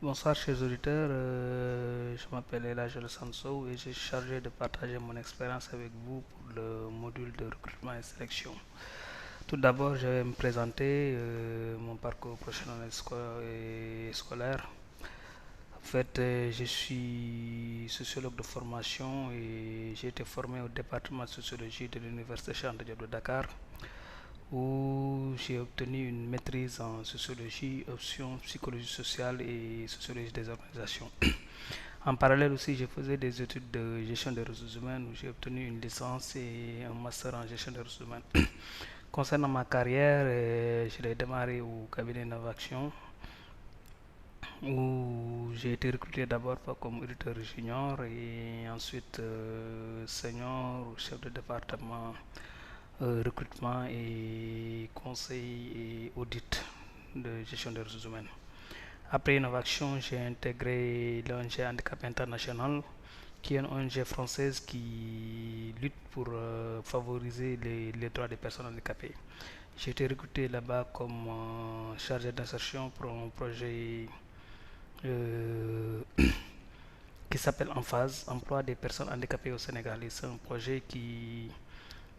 Bonsoir chers auditeurs, je m'appelle Elage Sanso et je suis chargé de partager mon expérience avec vous pour le module de recrutement et sélection. Tout d'abord, je vais me présenter mon parcours professionnel et scolaire. En fait, je suis sociologue de formation et j'ai été formé au département de sociologie de l'Université Cheikh Anta Diop de Dakar, où j'ai obtenu une maîtrise en sociologie, option psychologie sociale et sociologie des organisations. En parallèle aussi, je faisais des études de gestion des ressources humaines où j'ai obtenu une licence et un master en gestion des ressources humaines. Concernant ma carrière, je l'ai démarré au cabinet Novaction où j'ai été recruté d'abord comme auditeur junior et ensuite senior ou chef de département recrutement et conseil et audit de gestion des ressources humaines. Après Innovation, j'ai intégré l'ONG Handicap International, qui est une ONG française qui lutte pour favoriser les droits des personnes handicapées. J'ai été recruté là-bas comme chargé d'insertion pour un projet euh, qui s'appelle Emphase, Emploi des personnes handicapées au Sénégal. C'est un projet qui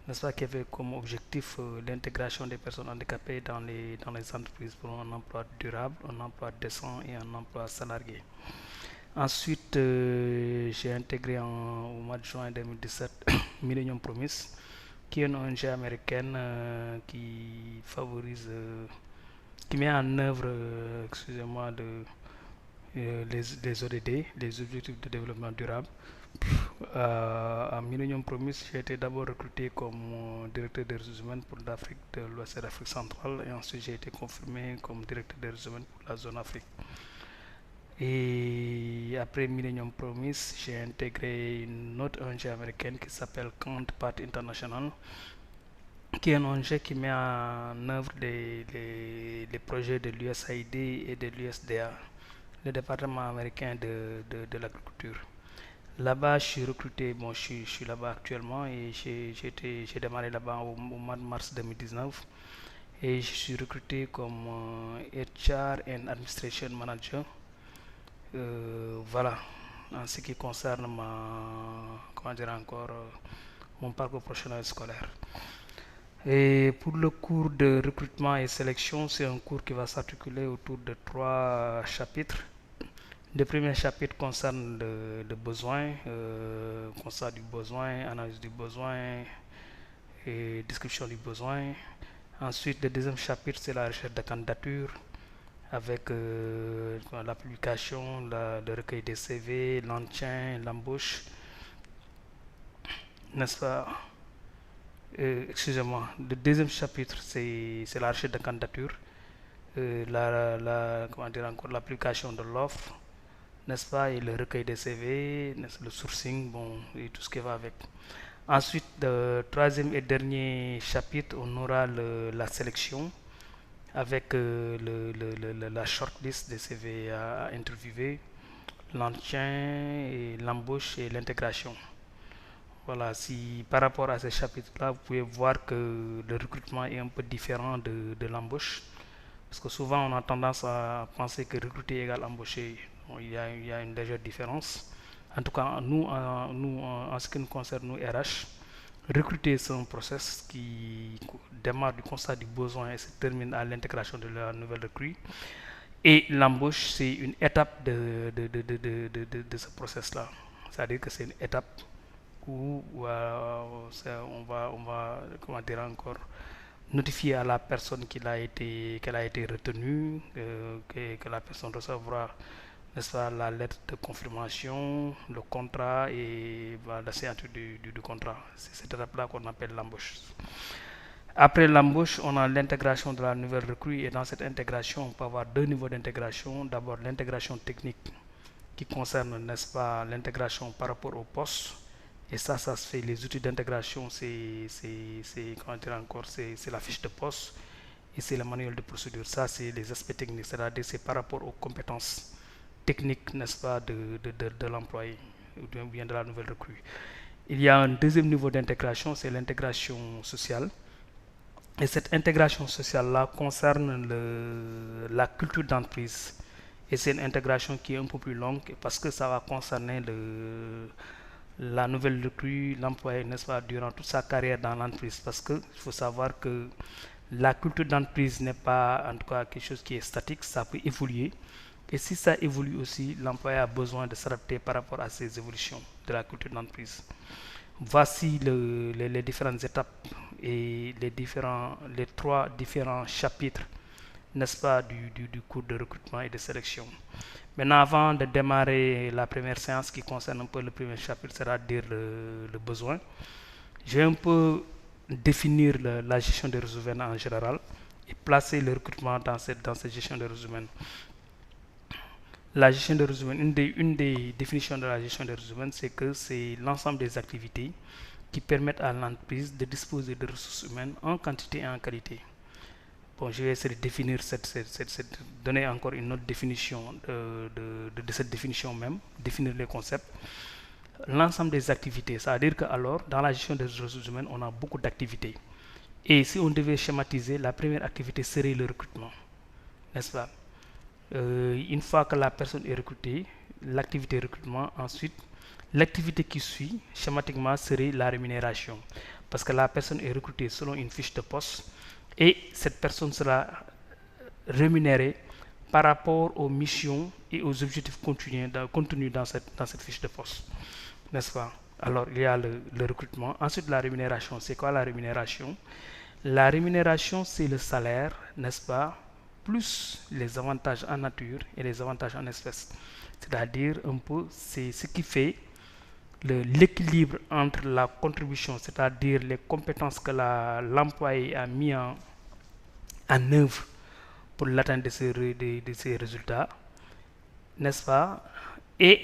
n'est-ce pas, qui avait comme objectif l'intégration des personnes handicapées dans les entreprises pour un emploi durable, un emploi décent et un emploi salarié. Ensuite, j'ai intégré au mois de juin 2017 Millennium Promise, qui est une ONG américaine qui favorise, qui met en œuvre, excusez-moi, les ODD, les objectifs de développement durable. À Millennium Promise, j'ai été d'abord recruté comme directeur des ressources humaines pour l'Afrique de l'Ouest et l'Afrique centrale et ensuite j'ai été confirmé comme directeur des ressources humaines pour la zone Afrique. Et après Millennium Promise, j'ai intégré une autre ONG américaine qui s'appelle Counterpart International, qui est une ONG qui met en œuvre les projets de l'USAID et de l'USDA, le département américain de l'agriculture. Là-bas, je suis recruté, bon, je suis là-bas actuellement et j'ai démarré là-bas au mois de mars 2019 et je suis recruté comme HR and Administration Manager. Voilà, en ce qui concerne comment dire encore, mon parcours professionnel scolaire. Et pour le cours de recrutement et sélection, c'est un cours qui va s'articuler autour de trois chapitres. Le premier chapitre concerne le besoin, constat du besoin, analyse du besoin et description du besoin. Ensuite, le deuxième chapitre, c'est la recherche de candidature avec la publication, le recueil des CV, l'entretien, l'embauche, n'est-ce pas? Excusez-moi. Le deuxième chapitre, c'est la recherche de candidature, comment dire encore, l'application de l'offre, n'est-ce pas, et le recueil des CV, le sourcing, bon, et tout ce qui va avec. Ensuite, le troisième et dernier chapitre, on aura la sélection avec la shortlist des CV à interviewer, l'entretien, et l'embauche et l'intégration. Voilà, si par rapport à ces chapitres-là, vous pouvez voir que le recrutement est un peu différent de l'embauche. Parce que souvent, on a tendance à penser que recruter égale embaucher. Bon, il y a une légère différence. En tout cas, en ce qui nous concerne, nous, RH, recruter, c'est un process qui démarre du constat du besoin et se termine à l'intégration de la nouvelle recrue. Et l'embauche, c'est une étape de ce process-là. C'est-à-dire que c'est une étape où on va, comment dire encore, notifier à la personne qu'elle a été retenue, que la personne recevra, n'est-ce pas, la lettre de confirmation, le contrat et voilà, la signature du contrat. C'est cette étape-là qu'on appelle l'embauche. Après l'embauche, on a l'intégration de la nouvelle recrue et dans cette intégration, on peut avoir deux niveaux d'intégration. D'abord, l'intégration technique qui concerne, n'est-ce pas, l'intégration par rapport au poste. Et ça se fait, les outils d'intégration, comment dire encore, c'est la fiche de poste et c'est le manuel de procédure. Ça, c'est les aspects techniques, c'est-à-dire c'est par rapport aux compétences techniques, n'est-ce pas, de l'employé ou bien de la nouvelle recrue. Il y a un deuxième niveau d'intégration, c'est l'intégration sociale. Et cette intégration sociale-là concerne la culture d'entreprise Et c'est une intégration qui est un peu plus longue parce que ça va concerner la nouvelle recrue, l'employé, n'est-ce pas, durant toute sa carrière dans l'entreprise. Parce qu'il faut savoir que la culture d'entreprise n'est pas en tout cas quelque chose qui est statique, ça peut évoluer. Et si ça évolue aussi, l'employé a besoin de s'adapter par rapport à ces évolutions de la culture d'entreprise. Voici les différentes étapes et les trois différents chapitres, n'est-ce pas, du cours de recrutement et de sélection. Maintenant, avant de démarrer la première séance qui concerne un peu le premier chapitre, c'est-à-dire le besoin, je vais un peu définir la gestion des ressources humaines en général et placer le recrutement dans cette gestion des ressources humaines. La gestion des ressources humaines, une des définitions de la gestion des ressources humaines, c'est que c'est l'ensemble des activités qui permettent à l'entreprise de disposer de ressources humaines en quantité et en qualité. Bon, je vais essayer de définir donner encore une autre définition de cette définition même, définir les concepts. L'ensemble des activités, c'est-à-dire que alors, dans la gestion des ressources humaines, on a beaucoup d'activités. Et si on devait schématiser, la première activité serait le recrutement, n'est-ce pas? Une fois que la personne est recrutée, l'activité recrutement, ensuite, l'activité qui suit, schématiquement, serait la rémunération. Parce que la personne est recrutée selon une fiche de poste et cette personne sera rémunérée par rapport aux missions et aux objectifs contenus dans cette fiche de poste. N'est-ce pas? Alors, il y a le recrutement. Ensuite, la rémunération. C'est quoi la rémunération? La rémunération, c'est le salaire, n'est-ce pas, plus les avantages en nature et les avantages en espèces. C'est-à-dire, un peu, c'est ce qui fait l'équilibre entre la contribution, c'est-à-dire les compétences que l'employé a mis en œuvre pour l'atteinte de ces résultats, n'est-ce pas, et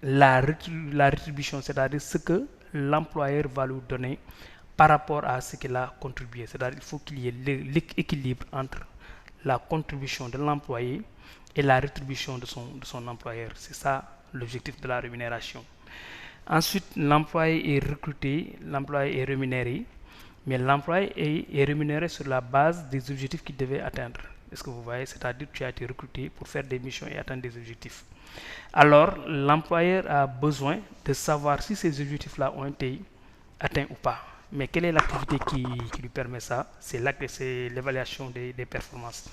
la rétribution, c'est-à-dire ce que l'employeur va lui donner par rapport à ce qu'il a contribué. C'est-à-dire qu'il faut qu'il y ait l'équilibre entre la contribution de l'employé et la rétribution de son employeur. C'est ça l'objectif de la rémunération. Ensuite, l'employé est recruté, l'employé est rémunéré, mais l'employé est rémunéré sur la base des objectifs qu'il devait atteindre. Est-ce que vous voyez? C'est-à-dire que tu as été recruté pour faire des missions et atteindre des objectifs. Alors, l'employeur a besoin de savoir si ces objectifs-là ont été atteints ou pas. Mais quelle est l'activité qui lui permet ça? C'est l'évaluation des performances.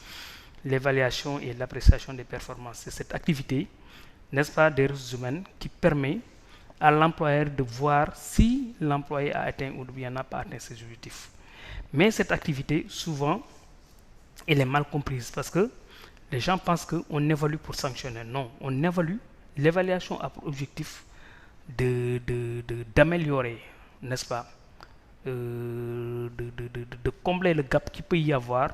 L'évaluation et l'appréciation des performances. C'est cette activité, n'est-ce pas, des ressources humaines qui permet à l'employeur de voir si l'employé a atteint ou bien n'a pas atteint ses objectifs. Mais cette activité, souvent, elle est mal comprise parce que les gens pensent qu'on évalue pour sanctionner. Non, on évalue. L'évaluation a pour objectif d'améliorer, n'est-ce pas, de combler le gap qu'il peut y avoir,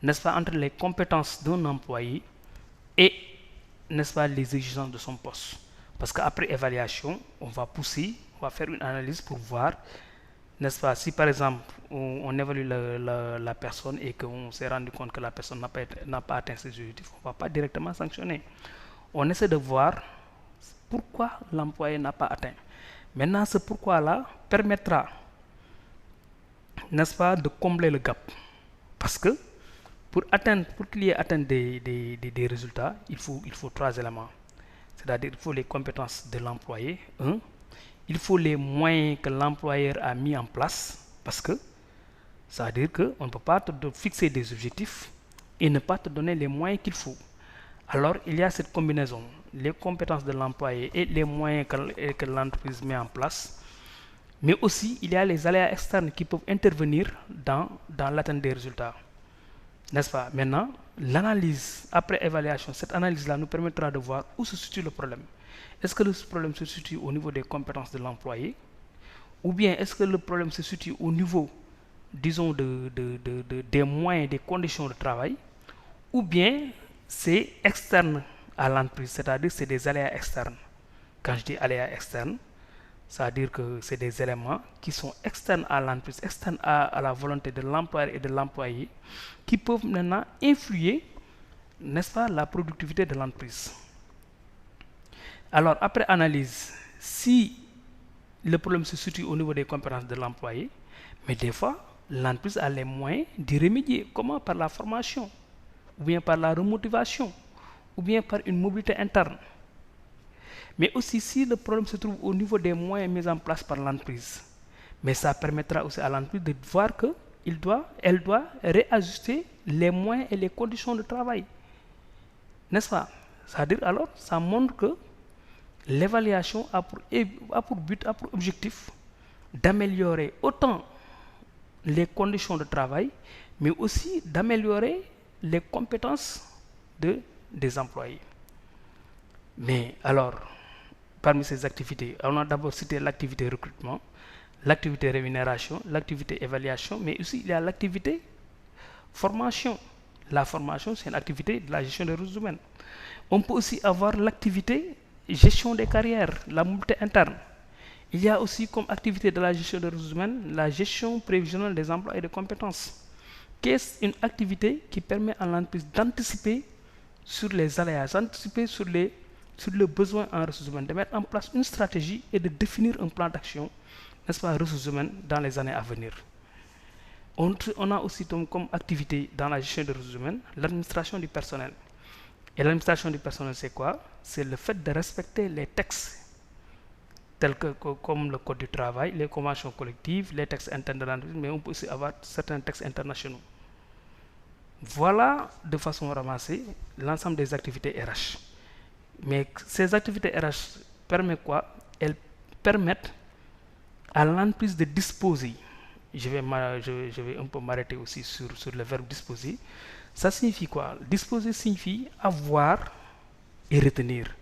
n'est-ce pas, entre les compétences d'un employé et, n'est-ce pas, les exigences de son poste. Parce qu'après évaluation, on va faire une analyse pour voir, n'est-ce pas, si par exemple on évalue la personne et qu'on s'est rendu compte que la personne n'a pas atteint ses objectifs, on ne va pas directement sanctionner. On essaie de voir pourquoi l'employé n'a pas atteint. Maintenant, ce pourquoi-là permettra, n'est-ce pas, de combler le gap. Parce que pour qu'il y ait atteint des résultats, il faut trois éléments. C'est-à-dire qu'il faut les compétences de l'employé, il faut les moyens que l'employeur a mis en place, parce que ça veut dire qu'on ne peut pas te fixer des objectifs et ne pas te donner les moyens qu'il faut. Alors, il y a cette combinaison, les compétences de l'employé et les moyens que l'entreprise met en place, mais aussi il y a les aléas externes qui peuvent intervenir dans l'atteinte des résultats. N'est-ce pas? Maintenant, l'analyse, après évaluation, cette analyse-là nous permettra de voir où se situe le problème. Est-ce que le problème se situe au niveau des compétences de l'employé? Ou bien est-ce que le problème se situe au niveau, disons, des moyens, des conditions de travail? Ou bien c'est externe à l'entreprise, c'est-à-dire c'est des aléas externes. Quand je dis aléas externes, ça veut dire que c'est des éléments qui sont externes à l'entreprise, externes à la volonté de l'employeur et de l'employé, qui peuvent maintenant influer, n'est-ce pas, la productivité de l'entreprise. Alors, après analyse, si le problème se situe au niveau des compétences de l'employé, mais des fois, l'entreprise a les moyens d'y remédier. Comment? Par la formation, ou bien par la remotivation, ou bien par une mobilité interne. Mais aussi si le problème se trouve au niveau des moyens mis en place par l'entreprise, mais ça permettra aussi à l'entreprise de voir que elle doit réajuster les moyens et les conditions de travail. N'est-ce pas? C'est-à-dire alors, ça montre que l'évaluation a pour but, a pour objectif d'améliorer autant les conditions de travail, mais aussi d'améliorer les compétences des employés. Mais alors, parmi ces activités, on a d'abord cité l'activité recrutement, l'activité rémunération, l'activité évaluation, mais aussi il y a l'activité formation. La formation, c'est une activité de la gestion des ressources humaines. On peut aussi avoir l'activité gestion des carrières, la mobilité interne. Il y a aussi comme activité de la gestion des ressources humaines la gestion prévisionnelle des emplois et des compétences, qui est une activité qui permet à l'entreprise d'anticiper sur les aléas, d'anticiper sur le besoin en ressources humaines, de mettre en place une stratégie et de définir un plan d'action, n'est-ce pas, ressources humaines dans les années à venir. On a aussi comme activité dans la gestion des ressources humaines l'administration du personnel. Et l'administration du personnel, c'est quoi? C'est le fait de respecter les textes tels que comme le code du travail, les conventions collectives, les textes internes de l'entreprise, mais on peut aussi avoir certains textes internationaux. Voilà de façon ramassée l'ensemble des activités RH. Mais ces activités RH permettent quoi? Elles permettent à l'entreprise de disposer. Je vais un peu m'arrêter aussi sur le verbe disposer. Ça signifie quoi? Disposer signifie avoir et retenir.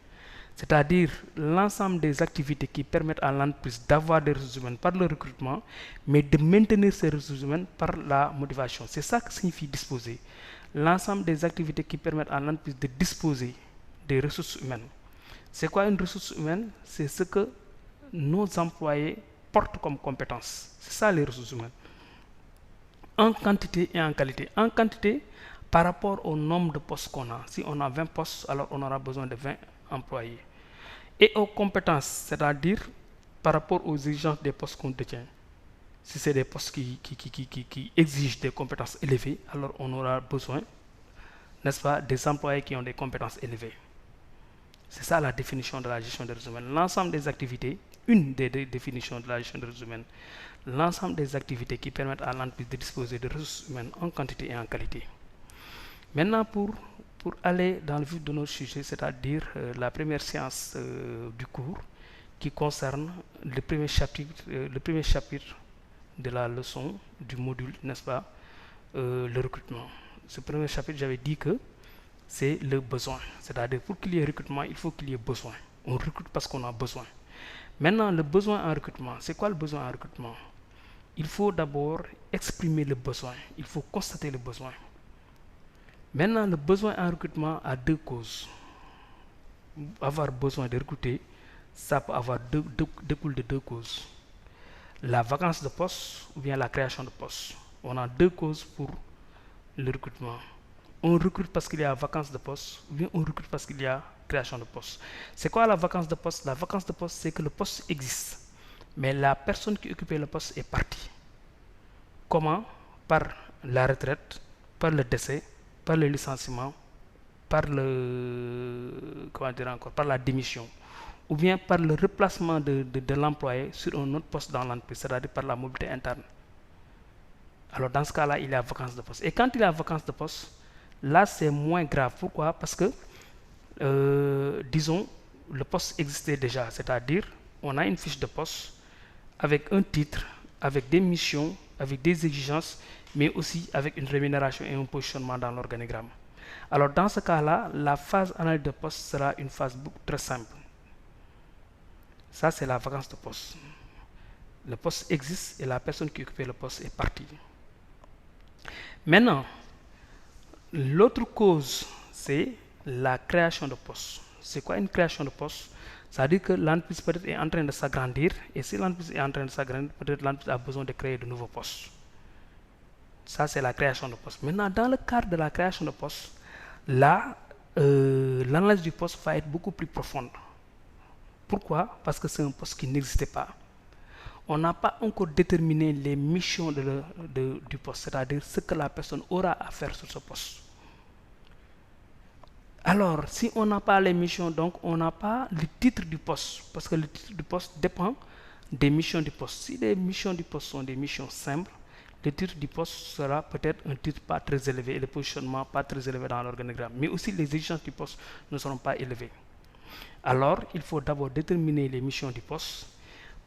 C'est-à-dire l'ensemble des activités qui permettent à l'entreprise d'avoir des ressources humaines par le recrutement, mais de maintenir ces ressources humaines par la motivation. C'est ça que signifie disposer. L'ensemble des activités qui permettent à l'entreprise de disposer des ressources humaines. C'est quoi une ressource humaine? C'est ce que nos employés portent comme compétences. C'est ça les ressources humaines. En quantité et en qualité. En quantité, par rapport au nombre de postes qu'on a. Si on a 20 postes, alors on aura besoin de 20 employés. Et aux compétences, c'est-à-dire par rapport aux exigences des postes qu'on détient. Si c'est des postes qui exigent des compétences élevées, alors on aura besoin, n'est-ce pas, des employés qui ont des compétences élevées. C'est ça la définition de la gestion des ressources humaines. L'ensemble des activités, une des définitions de la gestion des ressources humaines, l'ensemble des activités qui permettent à l'entreprise de disposer de ressources humaines en quantité et en qualité. Maintenant, pour aller dans le vif de notre sujet, c'est-à-dire la première séance du cours qui concerne le premier chapitre de la leçon du module, n'est-ce pas, le recrutement. Ce premier chapitre, j'avais dit que c'est le besoin. C'est-à-dire pour qu'il y ait recrutement, il faut qu'il y ait besoin. On recrute parce qu'on a besoin. Maintenant, le besoin en recrutement, c'est quoi le besoin en recrutement? Il faut d'abord exprimer le besoin. Il faut constater le besoin. Maintenant, le besoin en recrutement a deux causes. Avoir besoin de recruter, ça peut découle de deux causes. La vacance de poste ou bien la création de poste. On a deux causes pour le recrutement. On recrute parce qu'il y a vacance de poste ou bien on recrute parce qu'il y a création de poste. C'est quoi la vacance de poste? La vacance de poste, c'est que le poste existe, mais la personne qui occupait le poste est partie. Comment? Par la retraite, par le décès, par le licenciement, par par la démission, ou bien par le replacement de l'employé sur un autre poste dans l'entreprise, c'est-à-dire par la mobilité interne. Alors dans ce cas-là, il y a vacance de poste. Et quand il y a vacance de poste, là c'est moins grave. Pourquoi? Parce que, disons, le poste existait déjà, c'est-à-dire on a une fiche de poste avec un titre, avec des missions, avec des exigences, mais aussi avec une rémunération et un positionnement dans l'organigramme. Alors dans ce cas-là, la phase analyse de poste sera une phase très simple. Ça, c'est la vacance de poste. Le poste existe et la personne qui occupait le poste est partie. Maintenant, l'autre cause, c'est la création de poste. C'est quoi une création de poste? C'est-à-dire que l'entreprise peut-être est en train de s'agrandir, et si l'entreprise est en train de s'agrandir, peut-être l'entreprise a besoin de créer de nouveaux postes. Ça, c'est la création de poste. Maintenant, dans le cadre de la création de poste, là, l'analyse du poste va être beaucoup plus profonde. Pourquoi? Parce que c'est un poste qui n'existait pas. On n'a pas encore déterminé les missions du poste, c'est-à-dire ce que la personne aura à faire sur ce poste. Alors, si on n'a pas les missions, donc on n'a pas le titre du poste, parce que le titre du poste dépend des missions du poste. Si les missions du poste sont des missions simples, le titre du poste sera peut-être un titre pas très élevé et le positionnement pas très élevé dans l'organigramme. Mais aussi les exigences du poste ne seront pas élevées. Alors, il faut d'abord déterminer les missions du poste,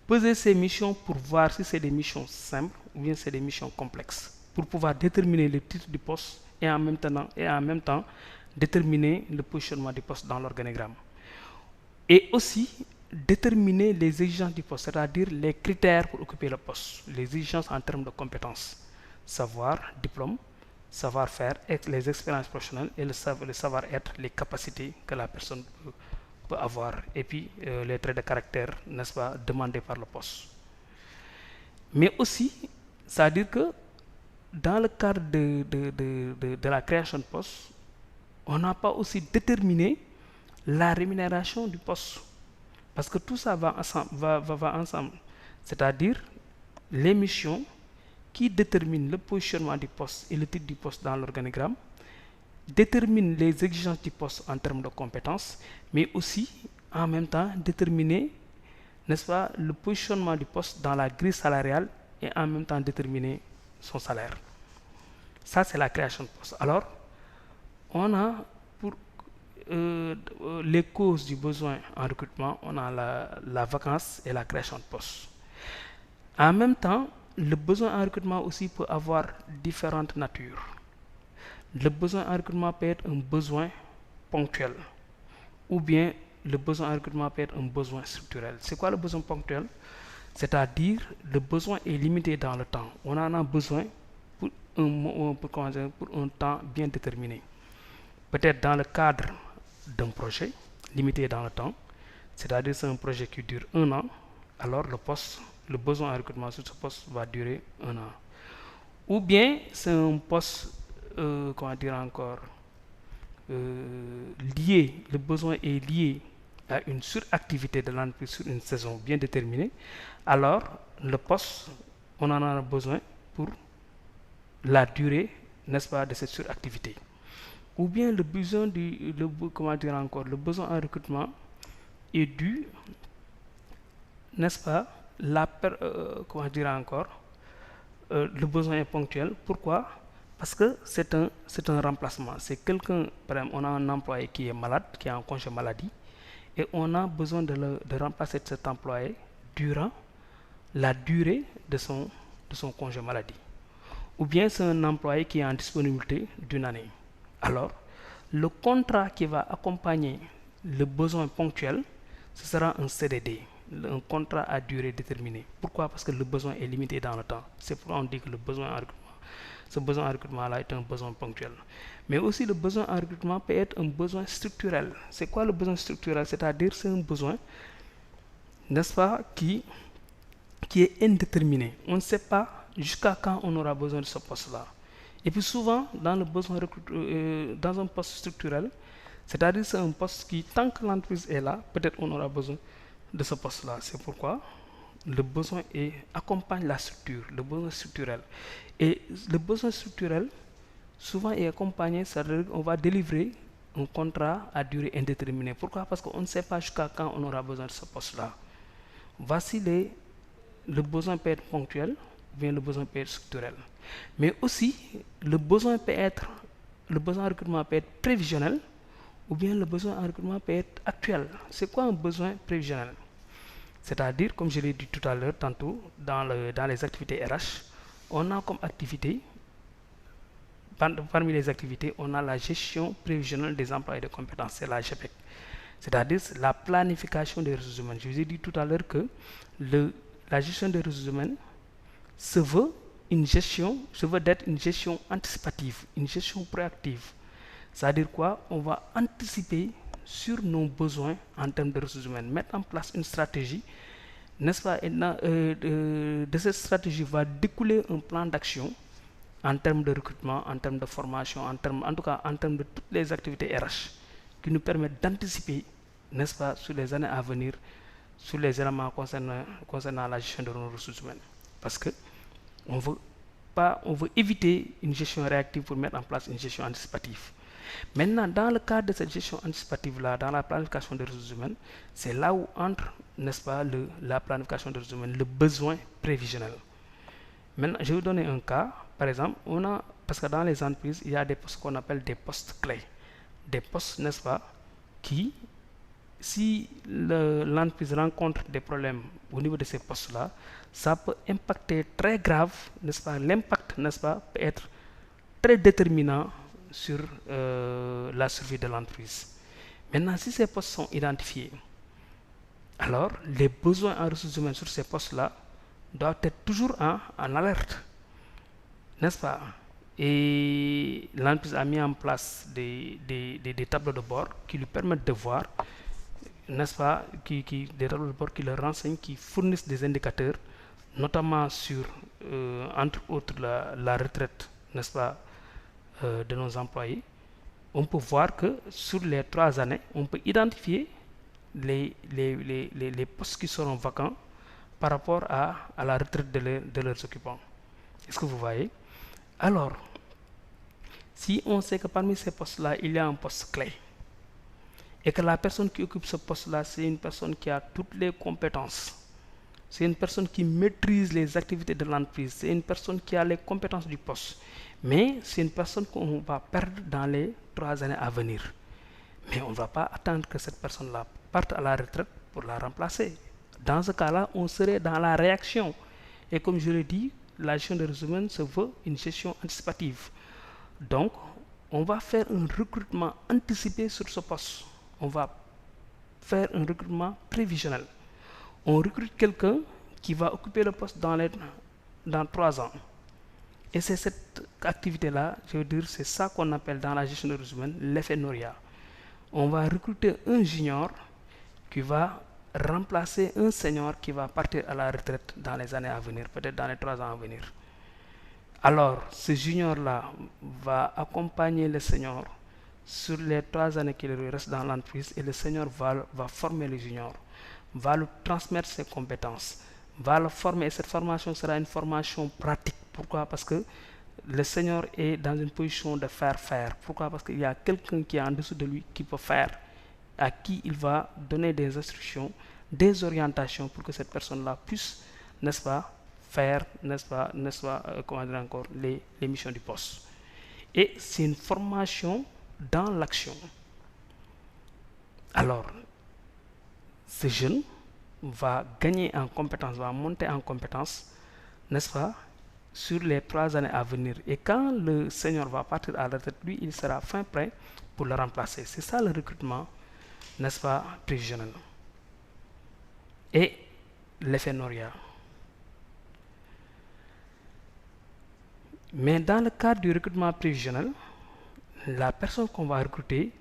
peser ces missions pour voir si c'est des missions simples ou bien c'est des missions complexes, pour pouvoir déterminer le titre du poste et en même temps déterminer le positionnement du poste dans l'organigramme. Et aussi déterminer les exigences du poste, c'est-à-dire les critères pour occuper le poste, les exigences en termes de compétences, savoir, diplôme, savoir-faire, les expériences professionnelles et le savoir-être, les capacités que la personne peut avoir, et puis les traits de caractère, n'est-ce pas, demandés par le poste. Mais aussi, c'est-à-dire que dans le cadre de la création de poste, on n'a pas aussi déterminé la rémunération du poste. Parce que tout ça va ensemble. C'est-à-dire les missions qui déterminent le positionnement du poste et le titre du poste dans l'organigramme, déterminent les exigences du poste en termes de compétences, mais aussi en même temps déterminer, n'est-ce pas, le positionnement du poste dans la grille salariale et en même temps déterminer son salaire. Ça, c'est la création de poste. Alors, on a pour les causes du besoin en recrutement, on a la vacance et la création de poste. En même temps, le besoin en recrutement aussi peut avoir différentes natures. Le besoin en recrutement peut être un besoin ponctuel ou bien le besoin en recrutement peut être un besoin structurel. C'est quoi le besoin ponctuel? C'est-à-dire le besoin est limité dans le temps. On en a besoin pour un temps bien déterminé. Peut-être dans le cadre d'un projet limité dans le temps, c'est-à-dire c'est un projet qui dure 1 an, alors le besoin en recrutement sur ce poste va durer 1 an. Ou bien c'est un poste, lié, le besoin est lié à une suractivité de l'entreprise sur une saison bien déterminée, alors le poste, on en a besoin pour la durée, n'est-ce pas, de cette suractivité. Ou bien le besoin le besoin en recrutement est dû, n'est-ce pas, le besoin est ponctuel. Pourquoi? Parce que c'est un remplacement. C'est quelqu'un, par exemple, on a un employé qui est malade, qui est en congé maladie, et on a besoin de remplacer cet employé durant la durée de son congé maladie. Ou bien c'est un employé qui est en disponibilité d'1 année. Alors, le contrat qui va accompagner le besoin ponctuel, ce sera un CDD, un contrat à durée déterminée. Pourquoi? Parce que le besoin est limité dans le temps. C'est pourquoi on dit que ce besoin en recrutement-là est un besoin ponctuel. Mais aussi le besoin en recrutement peut être un besoin structurel. C'est quoi le besoin structurel? C'est-à-dire c'est un besoin, n'est-ce pas, qui est indéterminé. On ne sait pas jusqu'à quand on aura besoin de ce poste-là. Et puis souvent, dans un poste structurel, c'est-à-dire c'est un poste qui, tant que l'entreprise est là, peut-être on aura besoin de ce poste-là. C'est pourquoi le besoin accompagne la structure, le besoin structurel. Et le besoin structurel, souvent est accompagné, c'est-à-dire qu'on va délivrer un contrat à durée indéterminée. Pourquoi? Parce qu'on ne sait pas jusqu'à quand on aura besoin de ce poste-là. Voici le besoin peut être ponctuel, ou bien le besoin peut être structurel. Mais aussi, le besoin en recrutement peut être prévisionnel, ou bien le besoin en recrutement peut être actuel. C'est quoi un besoin prévisionnel? C'est-à-dire, comme je l'ai dit tout à l'heure, tantôt, dans les activités RH, on a comme activité, parmi les activités, on a la gestion prévisionnelle des emplois et des compétences, c'est la GPEC. C'est-à-dire la planification des ressources humaines. Je vous ai dit tout à l'heure que la gestion des ressources humaines se veut d'être une gestion anticipative, une gestion proactive. C'est-à-dire quoi? On va anticiper sur nos besoins en termes de ressources humaines, mettre en place une stratégie, n'est-ce pas? Et de cette stratégie va découler un plan d'action en termes de recrutement, en termes de formation, en tout cas en termes de toutes les activités RH qui nous permettent d'anticiper, n'est-ce pas, sur les années à venir, sur les éléments concernant la gestion de nos ressources humaines. Parce que on veut éviter une gestion réactive pour mettre en place une gestion anticipative. Maintenant, dans le cadre de cette gestion anticipative-là, dans la planification des ressources humaines, c'est là où entre, n'est-ce pas, la planification des ressources humaines, le besoin prévisionnel. Maintenant, je vais vous donner un cas. Par exemple, parce que dans les entreprises, il y a des postes qu'on appelle des postes clés. Des postes, n'est-ce pas, qui, si l'entreprise rencontre des problèmes au niveau de ces postes-là, ça peut impacter très grave, n'est-ce pas? L'impact, n'est-ce pas, peut être très déterminant sur la survie de l'entreprise. Maintenant, si ces postes sont identifiés, alors les besoins en ressources humaines sur ces postes-là doivent être toujours en alerte, n'est-ce pas? Et l'entreprise a mis en place des tableaux de bord qui lui permettent de voir, n'est-ce pas, des tableaux de bord qui leur renseignent, qui fournissent des indicateurs, notamment sur, entre autres, la retraite, n'est-ce pas, de nos employés. On peut voir que sur les 3 années, on peut identifier les postes qui seront vacants par rapport à la retraite de leurs occupants. Est-ce que vous voyez? Alors, si on sait que parmi ces postes-là, il y a un poste clé, et que la personne qui occupe ce poste-là, c'est une personne qui a toutes les compétences, c'est une personne qui maîtrise les activités de l'entreprise, c'est une personne qui a les compétences du poste, mais c'est une personne qu'on va perdre dans les 3 années à venir. Mais on ne va pas attendre que cette personne-là parte à la retraite pour la remplacer. Dans ce cas-là, on serait dans la réaction. Et comme je l'ai dit, la gestion des ressources humaines se veut une gestion anticipative. Donc, on va faire un recrutement anticipé sur ce poste. On va faire un recrutement prévisionnel. On recrute quelqu'un qui va occuper le poste dans 3 ans. Et c'est cette activité-là, je veux dire, c'est ça qu'on appelle dans la gestion des ressources humaines l'effet Noria. On va recruter un junior qui va remplacer un senior qui va partir à la retraite dans les années à venir, peut-être dans les 3 ans à venir. Alors, ce junior-là va accompagner le senior sur les 3 années qu'il reste dans l'entreprise, et le senior va former le junior, va lui transmettre ses compétences, va le former, et cette formation sera une formation pratique. Pourquoi? Parce que le senior est dans une position de faire. Pourquoi? Parce qu'il y a quelqu'un qui est en dessous de lui qui peut faire, à qui il va donner des instructions, des orientations pour que cette personne-là puisse, n'est-ce pas, faire, comment dire encore, les missions du poste. Et c'est une formation dans l'action. Alors, ce jeune va gagner en compétences, va monter en compétences, n'est-ce pas, sur les 3 années à venir. Et quand le senior va partir à la retraite, lui, il sera fin prêt pour le remplacer. C'est ça le recrutement, n'est-ce pas, prévisionnel. Et l'effet Noria. Mais dans le cadre du recrutement prévisionnel, la personne qu'on va recruter,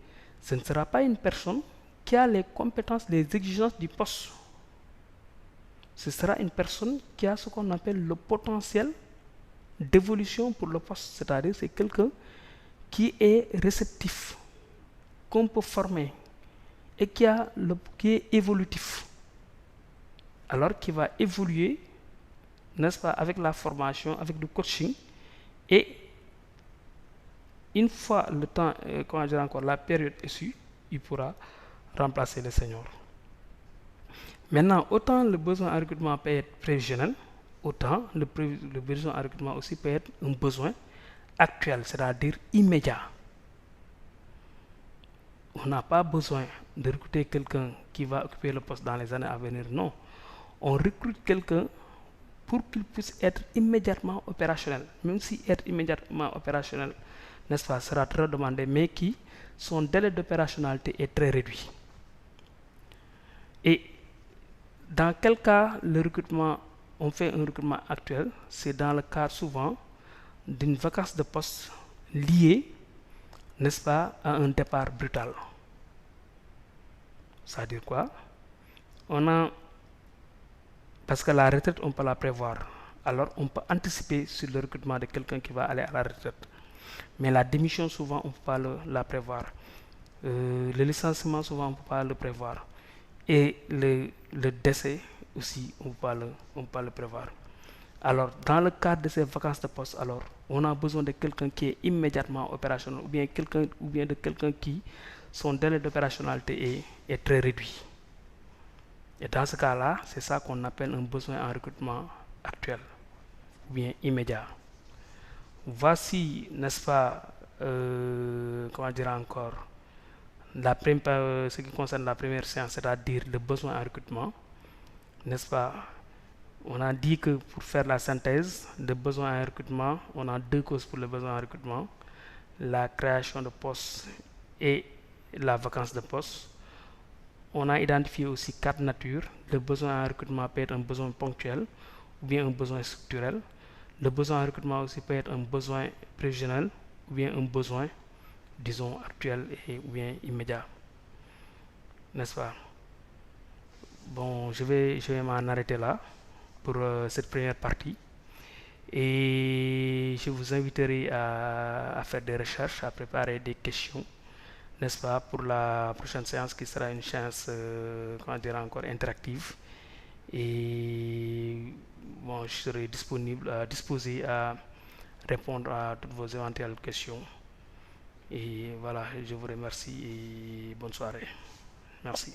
ce ne sera pas une personne qui a les compétences, les exigences du poste. Ce sera une personne qui a ce qu'on appelle le potentiel d'évolution pour le poste. C'est-à-dire c'est quelqu'un qui est réceptif, qu'on peut former, et qui est évolutif. Alors qui va évoluer, n'est-ce pas, avec la formation, avec le coaching, et une fois le temps, comment dire encore, la période issue, il pourra remplacer le senior. Maintenant, autant le besoin en recrutement peut être prévisionnel, autant le besoin en recrutement aussi peut être un besoin actuel, c'est-à-dire immédiat. On n'a pas besoin de recruter quelqu'un qui va occuper le poste dans les années à venir, non. On recrute quelqu'un pour qu'il puisse être immédiatement opérationnel, même si être immédiatement opérationnel, n'est-ce pas, sera très demandé, mais qui, son délai d'opérationnalité est très réduit. Et dans quel cas on fait un recrutement actuel? C'est dans le cas souvent d'une vacance de poste liée, n'est-ce pas, à un départ brutal. C'est-à-dire quoi? Parce que la retraite, on peut la prévoir. Alors, on peut anticiper sur le recrutement de quelqu'un qui va aller à la retraite. Mais la démission, souvent, on ne peut pas la prévoir. Le licenciement, souvent, on ne peut pas le prévoir. Et le décès aussi, on ne peut pas le prévoir. Alors, dans le cadre de ces vacances de poste, alors, on a besoin de quelqu'un qui est immédiatement opérationnel ou bien de quelqu'un qui, son délai d'opérationnalité est très réduit. Et dans ce cas-là, c'est ça qu'on appelle un besoin en recrutement actuel ou bien immédiat. Voici, n'est-ce pas, comment dire encore, ce qui concerne la première séance, c'est-à-dire le besoin en recrutement, n'est-ce pas? On a dit que pour faire la synthèse de besoin en recrutement, on a deux causes pour le besoin en recrutement, la création de postes et la vacance de poste. On a identifié aussi quatre natures. Le besoin en recrutement peut être un besoin ponctuel ou bien un besoin structurel. Le besoin en recrutement aussi peut être un besoin prévisionnel ou bien un besoin, disons, actuel ou bien immédiat. N'est-ce pas? Bon, je vais m'en arrêter là pour cette première partie. Et je vous inviterai à faire des recherches, à préparer des questions, n'est-ce pas, pour la prochaine séance qui sera une séance, comment dire encore, interactive. Et bon, je serai disposé à répondre à toutes vos éventuelles questions. Et voilà, je vous remercie et bonne soirée. Merci.